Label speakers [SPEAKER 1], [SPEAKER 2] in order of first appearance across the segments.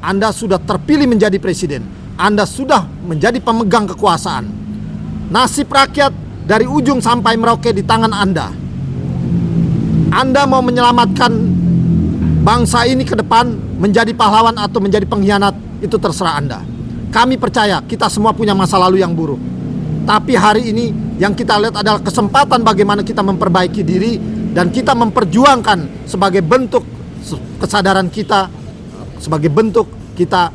[SPEAKER 1] Anda sudah terpilih menjadi presiden. Anda sudah menjadi pemegang kekuasaan. Nasib rakyat dari ujung sampai Merauke di tangan Anda. Anda mau menyelamatkan bangsa ini ke depan menjadi pahlawan atau menjadi pengkhianat, itu terserah Anda. Kami percaya kita semua punya masa lalu yang buruk. Tapi hari ini yang kita lihat adalah kesempatan bagaimana kita memperbaiki diri dan kita memperjuangkan sebagai bentuk kesadaran kita, sebagai bentuk kita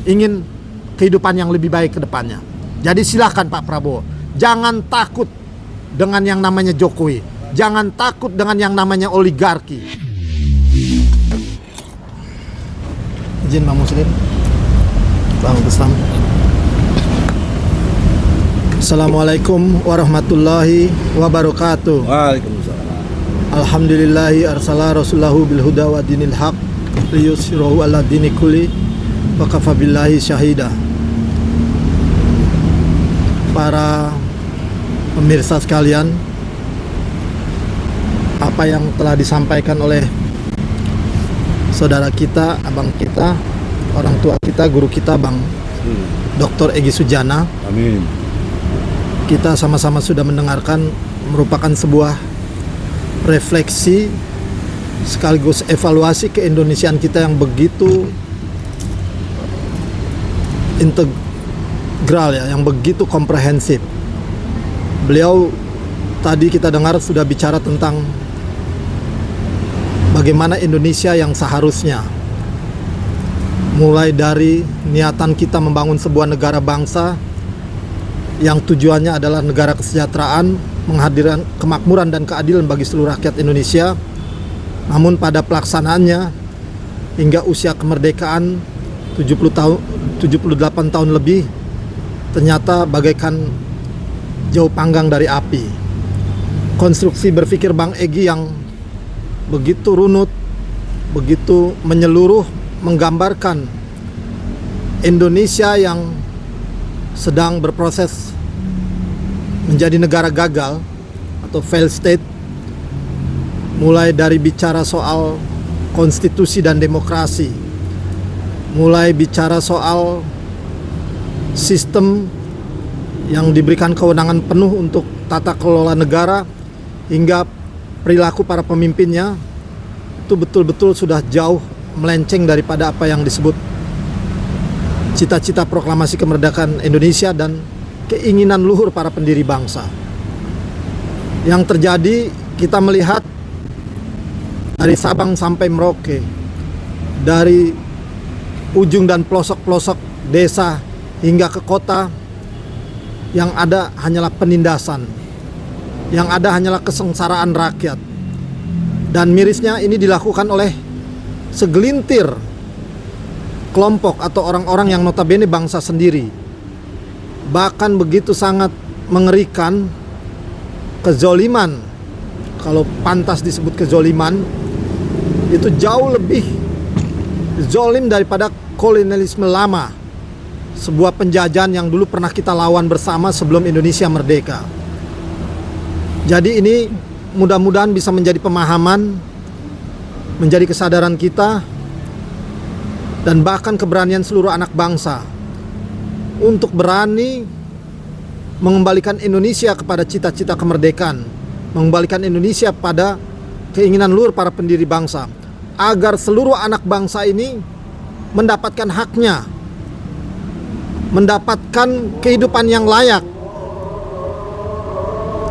[SPEAKER 1] ingin kehidupan yang lebih baik ke depannya. Jadi silahkan Pak Prabowo, jangan takut dengan yang namanya Jokowi, jangan takut dengan yang namanya oligarki. Izin Bang Muslim, Bang Islam. Assalamualaikum warahmatullahi wabarakatuh.
[SPEAKER 2] Waalaikumsalam.
[SPEAKER 1] Alhamdulillahi arsala rasulahu bil huda wa dinil haq liyusirahu ala dini kulli wa kafa billahi syahida. Para pemirsa sekalian, apa yang telah disampaikan oleh saudara kita, abang kita, orang tua kita, guru kita, Bang Dr. Egy Sujana.
[SPEAKER 2] Amin.
[SPEAKER 1] Kita sama-sama sudah mendengarkan, merupakan sebuah refleksi sekaligus evaluasi keindonesiaan kita yang begitu integral ya, yang begitu komprehensif. Beliau tadi kita dengar sudah bicara tentang bagaimana Indonesia yang seharusnya, mulai dari niatan kita membangun sebuah negara bangsa yang tujuannya adalah negara kesejahteraan, menghadirkan kemakmuran dan keadilan bagi seluruh rakyat Indonesia. Namun pada pelaksanaannya hingga usia kemerdekaan 78 tahun lebih, ternyata bagaikan jauh panggang dari api. Konstruksi berpikir Bang Egy yang begitu runut, begitu menyeluruh, menggambarkan Indonesia yang sedang berproses menjadi negara gagal atau failed state, mulai dari bicara soal konstitusi dan demokrasi, mulai bicara soal sistem yang diberikan kewenangan penuh untuk tata kelola negara, hingga perilaku para pemimpinnya itu betul-betul sudah jauh melenceng daripada apa yang disebut cita-cita proklamasi kemerdekaan Indonesia dan keinginan luhur para pendiri bangsa. Yang terjadi, kita melihat dari Sabang sampai Merauke, dari ujung dan pelosok-pelosok desa hingga ke kota, yang ada hanyalah penindasan, yang ada hanyalah kesengsaraan rakyat. Dan mirisnya ini dilakukan oleh segelintir kelompok atau orang-orang yang notabene bangsa sendiri. Bahkan begitu sangat mengerikan, kezoliman, kalau pantas disebut kezoliman, itu jauh lebih zolim daripada kolonialisme lama, sebuah penjajahan yang dulu pernah kita lawan bersama sebelum Indonesia merdeka. Jadi ini mudah-mudahan bisa menjadi pemahaman, menjadi kesadaran kita, dan bahkan keberanian seluruh anak bangsa untuk berani mengembalikan Indonesia kepada cita-cita kemerdekaan, mengembalikan Indonesia pada keinginan luhur para pendiri bangsa, agar seluruh anak bangsa ini mendapatkan haknya, mendapatkan kehidupan yang layak.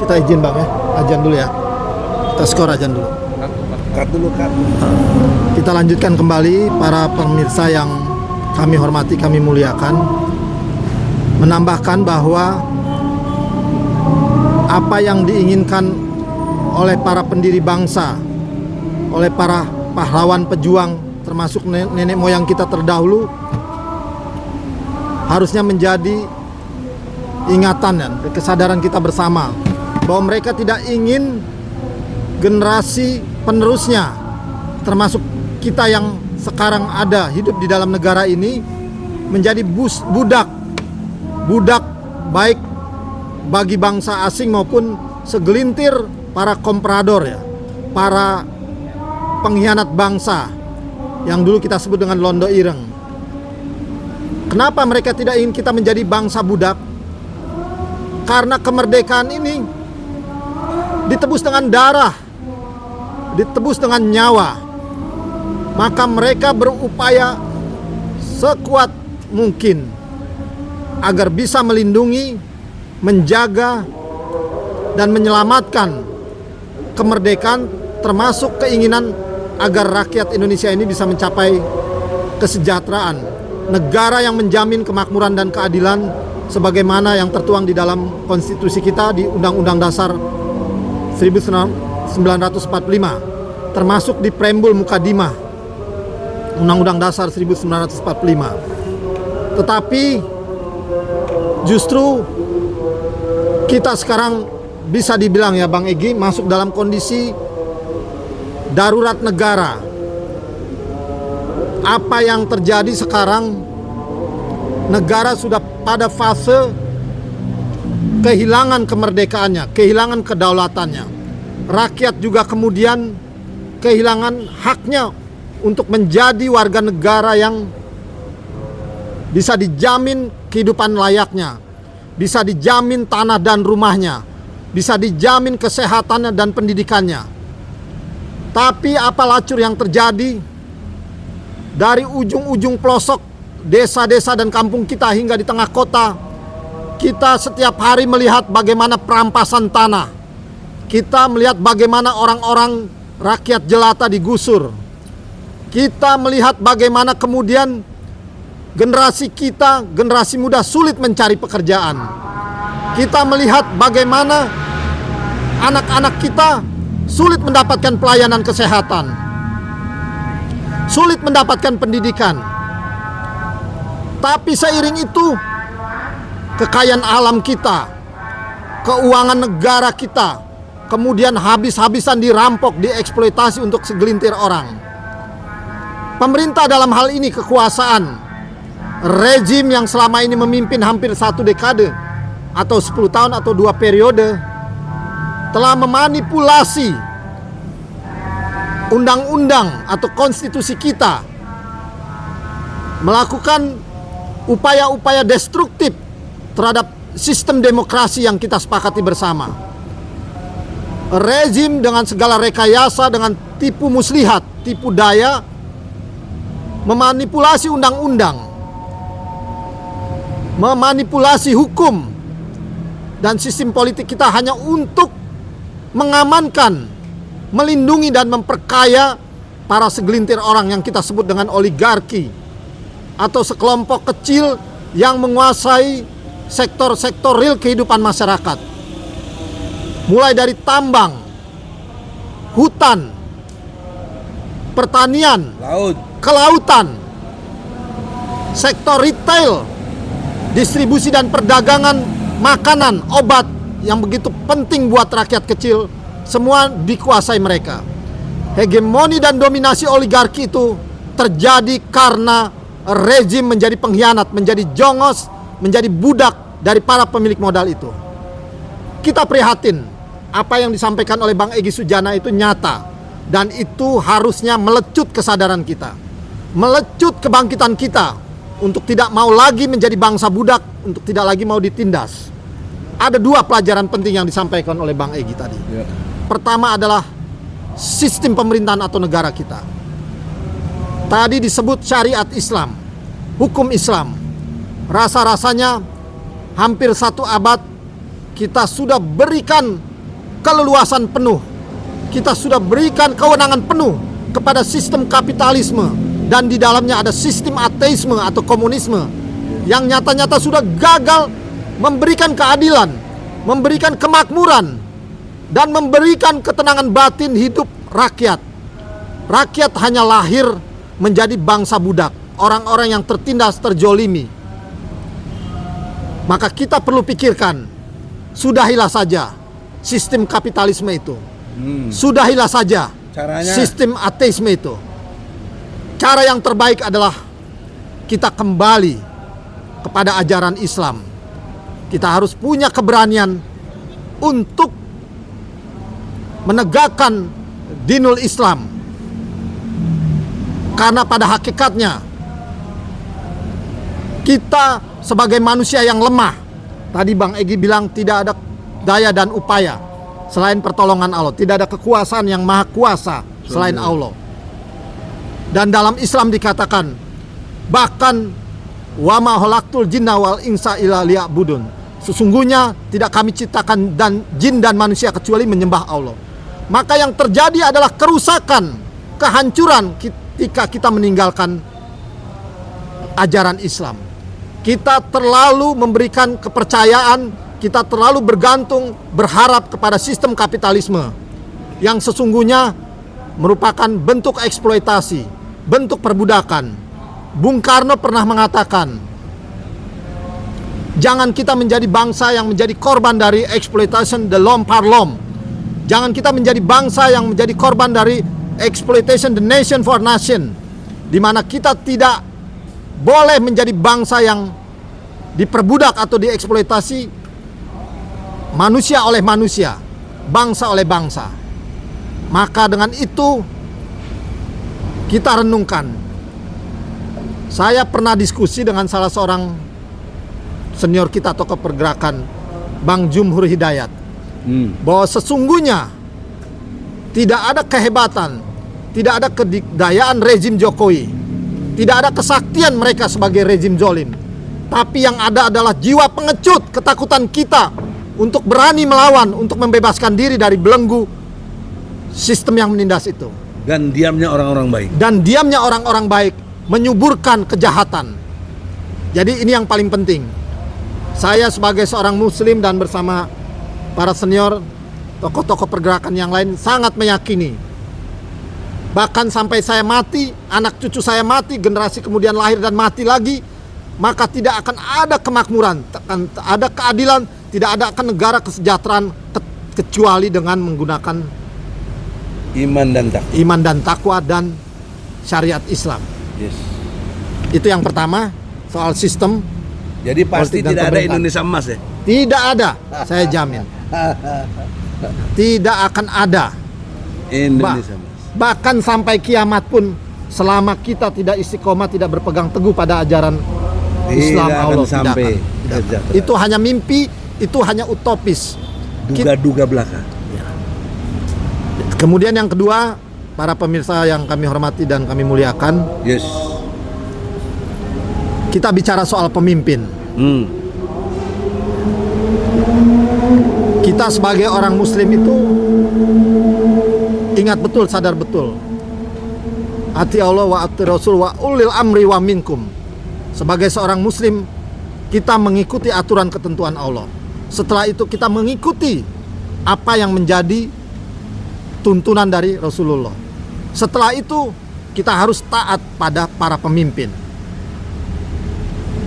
[SPEAKER 1] Kita izin Bang ya, ajan dulu ya. Kita skor ajan dulu.
[SPEAKER 2] Cut dulu, cut.
[SPEAKER 1] Kita lanjutkan kembali para pemirsa yang kami hormati, kami muliakan. Menambahkan bahwa apa yang diinginkan oleh para pendiri bangsa, oleh para pahlawan pejuang, termasuk nenek moyang kita terdahulu, harusnya menjadi ingatan dan kesadaran kita bersama, bahwa mereka tidak ingin generasi penerusnya, termasuk kita yang sekarang ada hidup di dalam negara ini, menjadi budak baik bagi bangsa asing maupun segelintir para komprador ya, para pengkhianat bangsa yang dulu kita sebut dengan Londo Ireng. Kenapa mereka tidak ingin kita menjadi bangsa budak? Karena kemerdekaan ini ditebus dengan darah, ditebus dengan nyawa. Maka mereka berupaya sekuat mungkin agar bisa melindungi, menjaga, dan menyelamatkan kemerdekaan, termasuk keinginan agar rakyat Indonesia ini bisa mencapai kesejahteraan, negara yang menjamin kemakmuran dan keadilan sebagaimana yang tertuang di dalam konstitusi kita di Undang-Undang Dasar 1945, termasuk di preambul mukadimah Undang-Undang Dasar 1945. Tetapi justru kita sekarang bisa dibilang ya Bang Egy masuk dalam kondisi darurat negara. Apa yang terjadi sekarang, negara sudah pada fase kehilangan kemerdekaannya, kehilangan kedaulatannya. Rakyat juga kemudian kehilangan haknya untuk menjadi warga negara yang bisa dijamin kehidupan layaknya, bisa dijamin tanah dan rumahnya, bisa dijamin kesehatannya dan pendidikannya. Tapi apa lacur yang terjadi dari ujung-ujung pelosok desa-desa dan kampung kita hingga di tengah kota? Kita setiap hari melihat bagaimana perampasan tanah. Kita melihat bagaimana orang-orang rakyat jelata digusur. Kita melihat bagaimana kemudian generasi kita, generasi muda sulit mencari pekerjaan. Kita melihat bagaimana anak-anak kita sulit mendapatkan pelayanan kesehatan, sulit mendapatkan pendidikan. Tapi seiring itu, kekayaan alam kita, keuangan negara kita, kemudian habis-habisan dirampok, dieksploitasi untuk segelintir orang. Pemerintah dalam hal ini kekuasaan, rejim yang selama ini memimpin hampir 1 dekade, atau 10 tahun atau 2 periode, telah memanipulasi undang-undang atau konstitusi kita, melakukan upaya-upaya destruktif terhadap sistem demokrasi yang kita sepakati bersama. Rezim dengan segala rekayasa, dengan tipu muslihat, tipu daya, memanipulasi undang-undang, memanipulasi hukum dan sistem politik kita hanya untuk mengamankan, melindungi dan memperkaya para segelintir orang yang kita sebut dengan oligarki, atau sekelompok kecil yang menguasai sektor-sektor real kehidupan masyarakat. Mulai dari tambang, hutan, pertanian, kelautan, sektor retail, distribusi dan perdagangan makanan, obat yang begitu penting buat rakyat kecil, semua dikuasai mereka. Hegemoni dan dominasi oligarki itu terjadi karena rezim menjadi pengkhianat, menjadi jongos, menjadi budak dari para pemilik modal itu. Kita prihatin, apa yang disampaikan oleh Bang Egy Sujana itu nyata, dan itu harusnya melecut kesadaran kita, melecut kebangkitan kita untuk tidak mau lagi menjadi bangsa budak, untuk tidak lagi mau ditindas. Ada 2 pelajaran penting yang disampaikan oleh Bang Egy tadi. Pertama adalah sistem pemerintahan atau negara kita. Tadi disebut syariat Islam, hukum Islam. Rasa-rasanya hampir 1 abad kita sudah berikan keleluasan penuh, kita sudah berikan kewenangan penuh kepada sistem kapitalisme, dan di dalamnya ada sistem ateisme atau komunisme yang nyata-nyata sudah gagal memberikan keadilan, memberikan kemakmuran, dan memberikan ketenangan batin hidup rakyat. Rakyat hanya lahir menjadi bangsa budak, orang-orang yang tertindas, terjolimi. Maka kita perlu pikirkan, sudahilah saja sistem kapitalisme itu. Sudahilah saja
[SPEAKER 2] caranya,
[SPEAKER 1] sistem ateisme itu. Cara yang terbaik adalah kita kembali kepada ajaran Islam. Kita harus punya keberanian untuk menegakkan dinul Islam. Karena pada hakikatnya Kita sebagai manusia yang lemah. Tadi Bang Egy bilang tidak ada daya dan upaya selain pertolongan Allah. Tidak ada kekuasaan yang maha kuasa selain Allah. Dan dalam Islam dikatakan, bahkan wa ma khalaqtul jinna wal insa illa liya'budun. Sesungguhnya tidak kami ciptakan dan jin dan manusia kecuali menyembah Allah. Maka yang terjadi adalah kerusakan, kehancuran ketika kita meninggalkan ajaran Islam. Kita terlalu memberikan kepercayaan, kita terlalu bergantung, berharap kepada sistem kapitalisme yang sesungguhnya merupakan bentuk eksploitasi, bentuk perbudakan. Bung Karno pernah mengatakan, jangan kita menjadi bangsa yang menjadi korban dari exploitation the lom par lom. Jangan kita menjadi bangsa yang menjadi korban dari exploitation the nation for nation, di mana kita tidak boleh menjadi bangsa yang diperbudak atau dieksploitasi, manusia oleh manusia, bangsa oleh bangsa. Maka dengan itu kita renungkan. Saya pernah diskusi dengan salah seorang senior kita tokoh pergerakan, Bang Jumhur Hidayat, bahwa sesungguhnya tidak ada kehebatan, tidak ada kedikdayaan rezim Jokowi, tidak ada kesaktian mereka sebagai rezim zolim. Tapi yang ada adalah jiwa pengecut, ketakutan kita untuk berani melawan, untuk membebaskan diri dari belenggu sistem yang menindas itu.
[SPEAKER 2] Dan diamnya orang-orang baik.
[SPEAKER 1] Dan diamnya orang-orang baik menyuburkan kejahatan. Jadi ini yang paling penting. Saya sebagai seorang muslim dan bersama para senior, tokoh-tokoh pergerakan yang lain sangat meyakini, bahkan sampai saya mati, anak cucu saya mati, generasi kemudian lahir dan mati lagi, maka tidak akan ada kemakmuran, akan ada keadilan, tidak ada akan negara kesejahteraan kecuali dengan menggunakan iman dan takwa dan syariat Islam.
[SPEAKER 2] Yes.
[SPEAKER 1] Itu yang pertama, soal sistem.
[SPEAKER 2] Jadi pasti tidak ada Indonesia emas ya?
[SPEAKER 1] Tidak ada, saya jamin. Tidak akan ada
[SPEAKER 2] Indonesia emas.
[SPEAKER 1] Bahkan sampai kiamat pun, selama kita tidak istiqomah, tidak berpegang teguh pada ajaran Islam, Allah tidak akan. Itu hanya mimpi, itu hanya utopis,
[SPEAKER 2] duga-duga belaka.
[SPEAKER 1] Kemudian yang kedua, para pemirsa yang kami hormati dan kami muliakan,
[SPEAKER 2] yes,
[SPEAKER 1] kita bicara soal pemimpin. Kita sebagai orang muslim itu ingat betul, sadar betul, ati Allah wa ati Rasul wa ulil amri wa minkum. Sebagai seorang muslim, kita mengikuti aturan ketentuan Allah. Setelah itu kita mengikuti apa yang menjadi tuntunan dari Rasulullah. Setelah itu kita harus taat pada para pemimpin,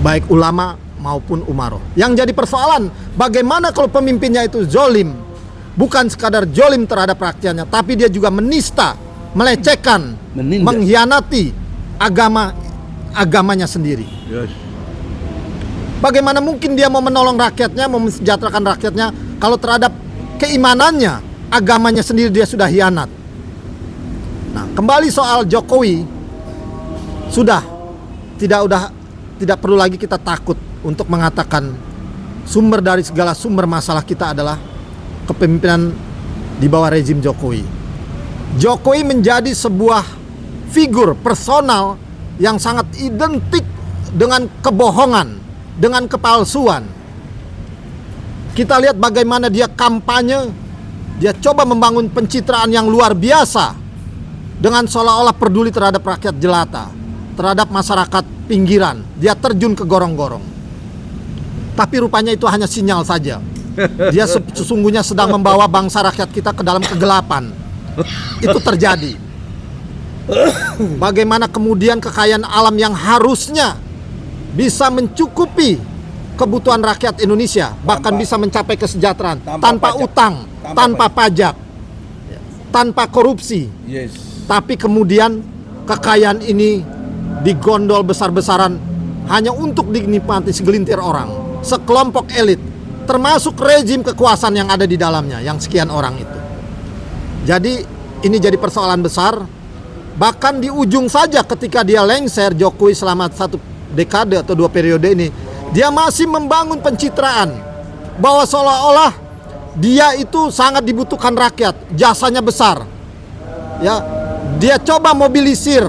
[SPEAKER 1] baik ulama maupun umaroh. Yang jadi persoalan, bagaimana kalau pemimpinnya itu zolim? Bukan sekadar zolim terhadap rakyatnya, tapi dia juga menista, melecehkan, mengkhianati agamanya sendiri.
[SPEAKER 2] Yes.
[SPEAKER 1] Bagaimana mungkin dia mau menolong rakyatnya, mau mensejahterakan rakyatnya, kalau terhadap keimanannya, agamanya sendiri dia sudah hianat. Nah, kembali soal Jokowi, tidak perlu lagi kita takut untuk mengatakan sumber dari segala sumber masalah kita adalah kepemimpinan di bawah rezim Jokowi. Jokowi menjadi sebuah figur personal yang sangat identik dengan kebohongan, dengan kepalsuan. Kita lihat bagaimana dia kampanye, dia coba membangun pencitraan yang luar biasa dengan seolah-olah peduli terhadap rakyat jelata, terhadap masyarakat pinggiran. Dia terjun ke gorong-gorong. Tapi rupanya itu hanya sinyal saja. Dia sesungguhnya sedang membawa bangsa rakyat kita ke dalam kegelapan. Itu terjadi. Bagaimana kemudian kekayaan alam yang harusnya bisa mencukupi kebutuhan rakyat Indonesia, bahkan bisa mencapai kesejahteraan tanpa utang, tanpa pajak, tanpa korupsi.
[SPEAKER 2] Yes.
[SPEAKER 1] Tapi kemudian kekayaan ini digondol besar-besaran hanya untuk dinikmati segelintir orang, sekelompok elit, termasuk rezim kekuasaan yang ada di dalamnya, yang sekian orang itu. Jadi ini jadi persoalan besar. Bahkan di ujung saja ketika dia lengser, Jokowi selama 1 dekade atau 2 periode ini, dia masih membangun pencitraan bahwa seolah-olah dia itu sangat dibutuhkan rakyat, jasanya besar. Ya, dia coba mobilisir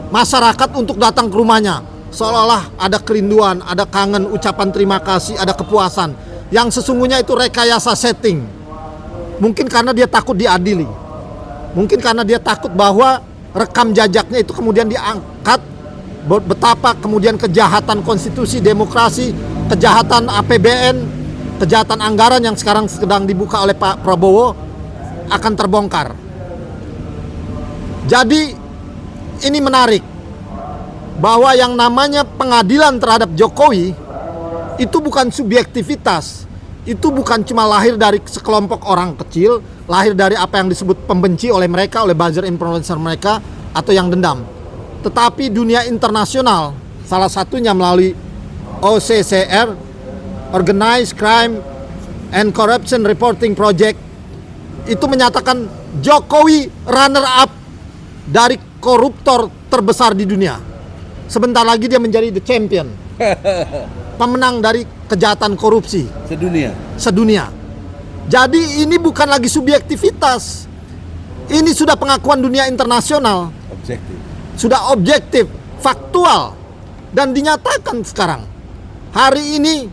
[SPEAKER 1] masyarakat untuk datang ke rumahnya, seolah-olah ada kerinduan, ada kangen, ucapan terima kasih, ada kepuasan. Yang sesungguhnya itu rekayasa setting. Mungkin karena dia takut diadili, mungkin karena dia takut bahwa rekam jejaknya itu kemudian diangkat, betapa kemudian kejahatan konstitusi, demokrasi, kejahatan APBN, kejahatan anggaran yang sekarang sedang dibuka oleh Pak Prabowo akan terbongkar. Jadi ini menarik bahwa yang namanya pengadilan terhadap Jokowi itu bukan subjektivitas, itu bukan cuma lahir dari sekelompok orang kecil, lahir dari apa yang disebut pembenci oleh mereka, oleh buzzer influencer mereka, atau yang dendam. Tetapi dunia internasional, salah satunya melalui OCCR, Organized Crime and Corruption Reporting Project, itu menyatakan Jokowi runner up dari koruptor terbesar di dunia. Sebentar lagi dia menjadi the champion, pemenang dari kejahatan korupsi sedunia. Jadi ini bukan lagi subjektivitas, ini sudah pengakuan dunia internasional, sudah objektif, faktual, dan dinyatakan sekarang. Hari ini,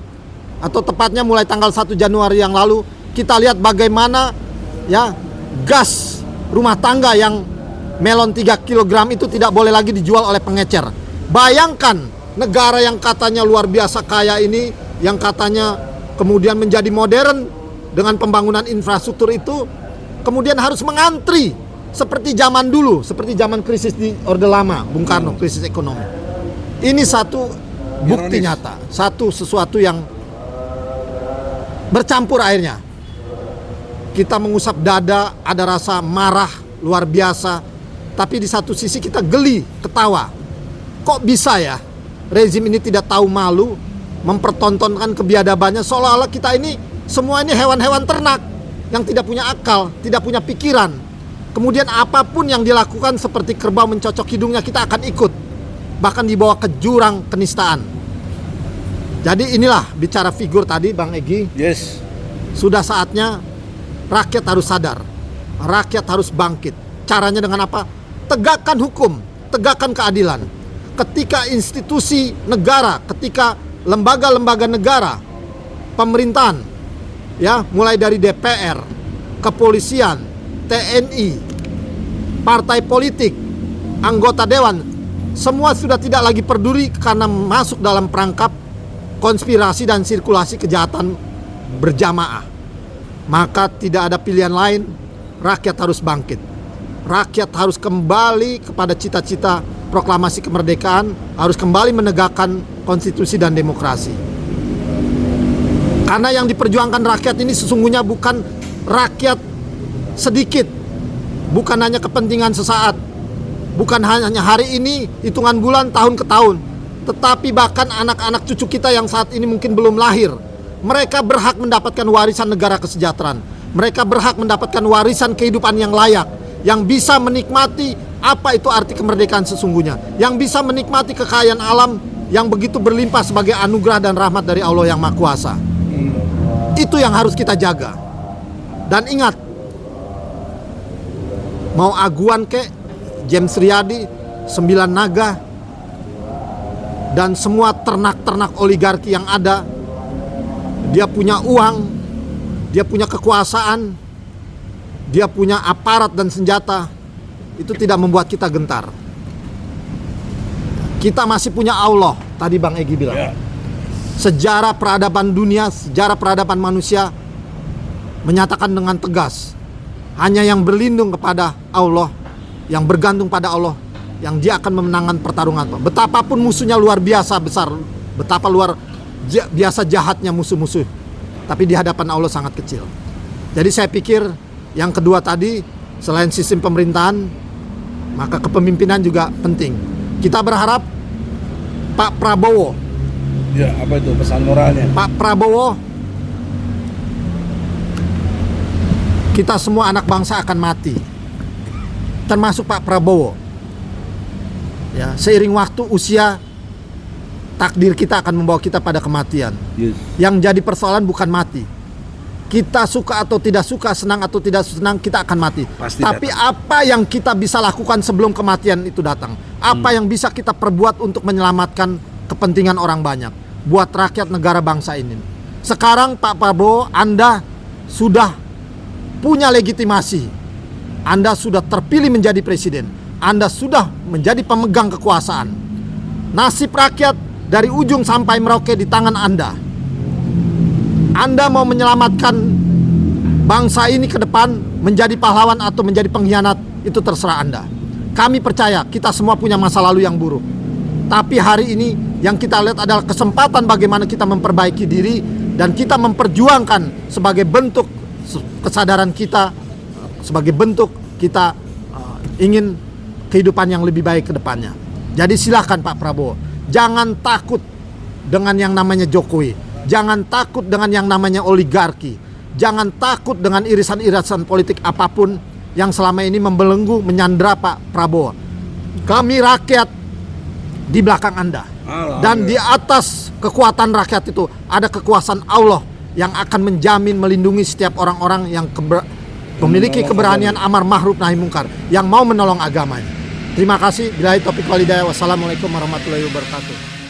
[SPEAKER 1] atau tepatnya mulai tanggal 1 Januari yang lalu, kita lihat bagaimana ya gas rumah tangga yang melon 3 kg itu tidak boleh lagi dijual oleh pengecer. Bayangkan negara yang katanya luar biasa kaya ini, yang katanya kemudian menjadi modern dengan pembangunan infrastruktur itu, kemudian harus mengantri seperti zaman dulu, seperti zaman krisis di Orde Lama, Bung Karno, krisis ekonomi. Ini satu bukti nyata, sesuatu yang bercampur airnya. Kita mengusap dada, ada rasa marah luar biasa, tapi di satu sisi kita geli, ketawa. Kok bisa ya rezim ini tidak tahu malu mempertontonkan kebiadabannya, seolah-olah kita ini semua ini hewan-hewan ternak yang tidak punya akal, tidak punya pikiran. Kemudian apapun yang dilakukan seperti kerbau mencocok hidungnya kita akan ikut, bahkan dibawa ke jurang kenistaan. Jadi inilah bicara figur tadi Bang Egy.
[SPEAKER 2] Yes.
[SPEAKER 1] Sudah saatnya rakyat harus sadar, rakyat harus bangkit. Caranya dengan apa? Tegakkan hukum, tegakkan keadilan. Ketika institusi negara, ketika lembaga-lembaga negara, pemerintahan, ya mulai dari DPR, kepolisian, TNI, partai politik, anggota dewan, semua sudah tidak lagi peduli karena masuk dalam perangkap konspirasi dan sirkulasi kejahatan berjamaah. Maka tidak ada pilihan lain, rakyat harus bangkit. Rakyat harus kembali kepada cita-cita proklamasi kemerdekaan, harus kembali menegakkan konstitusi dan demokrasi. Karena yang diperjuangkan rakyat ini sesungguhnya bukan rakyat sedikit, bukan hanya kepentingan sesaat, bukan hanya hari ini, hitungan bulan, tahun ke tahun, tetapi bahkan anak-anak cucu kita yang saat ini mungkin belum lahir. Mereka berhak mendapatkan warisan negara kesejahteraan. Mereka berhak mendapatkan warisan kehidupan yang layak, yang bisa menikmati apa itu arti kemerdekaan sesungguhnya, yang bisa menikmati kekayaan alam yang begitu berlimpah sebagai anugerah dan rahmat dari Allah yang Maha Kuasa. Itu yang harus kita jaga. Dan ingat, mau Aguan kek, James Riyadi, 9 Naga, dan semua ternak-ternak oligarki yang ada, dia punya uang, dia punya kekuasaan, dia punya aparat dan senjata, itu tidak membuat kita gentar. Kita masih punya Allah, tadi Bang Egy bilang. Sejarah peradaban dunia, sejarah peradaban manusia menyatakan dengan tegas, hanya yang berlindung kepada Allah, yang bergantung pada Allah, yang dia akan memenangkan pertarungan. Betapapun musuhnya luar biasa besar, betapa luar biasa jahatnya musuh-musuh, tapi di hadapan Allah sangat kecil. Jadi saya pikir yang kedua tadi, selain sistem pemerintahan, maka kepemimpinan juga penting. Kita berharap Pak Prabowo,
[SPEAKER 2] ya apa itu pesan moralnya?
[SPEAKER 1] Pak Prabowo, kita semua anak bangsa akan mati, termasuk Pak Prabowo. Ya, seiring waktu usia takdir kita akan membawa kita pada kematian.
[SPEAKER 2] Yes.
[SPEAKER 1] Yang jadi persoalan bukan mati. Kita suka atau tidak suka, senang atau tidak senang, kita akan mati.
[SPEAKER 2] Pasti
[SPEAKER 1] Tapi
[SPEAKER 2] datang.
[SPEAKER 1] apa yang kita bisa lakukan sebelum kematian itu datang? Apa yang bisa kita perbuat untuk menyelamatkan kepentingan orang banyak, buat rakyat negara bangsa ini? Sekarang Pak Prabowo, Anda sudah punya legitimasi. Anda sudah terpilih menjadi presiden. Anda sudah menjadi pemegang kekuasaan. Nasib rakyat dari ujung sampai Merauke di tangan Anda. Anda mau menyelamatkan bangsa ini ke depan menjadi pahlawan atau menjadi pengkhianat, itu terserah Anda. Kami percaya kita semua punya masa lalu yang buruk. Tapi hari ini yang kita lihat adalah kesempatan bagaimana kita memperbaiki diri dan kita memperjuangkan sebagai bentuk kesadaran kita, sebagai bentuk kita ingin kehidupan yang lebih baik ke depannya. Jadi silahkan Pak Prabowo, jangan takut dengan yang namanya Jokowi, jangan takut dengan yang namanya oligarki, jangan takut dengan irisan-irisan politik apapun yang selama ini membelenggu, menyandera Pak Prabowo. Kami rakyat di belakang Anda. Dan di atas kekuatan rakyat itu ada kekuasaan Allah yang akan menjamin, melindungi setiap orang-orang yang memiliki keberanian amar ma'ruf nahi mungkar, yang mau menolong agamanya. Terima kasih. Billahi taufiq wal hidayah. Wassalamualaikum warahmatullahi wabarakatuh.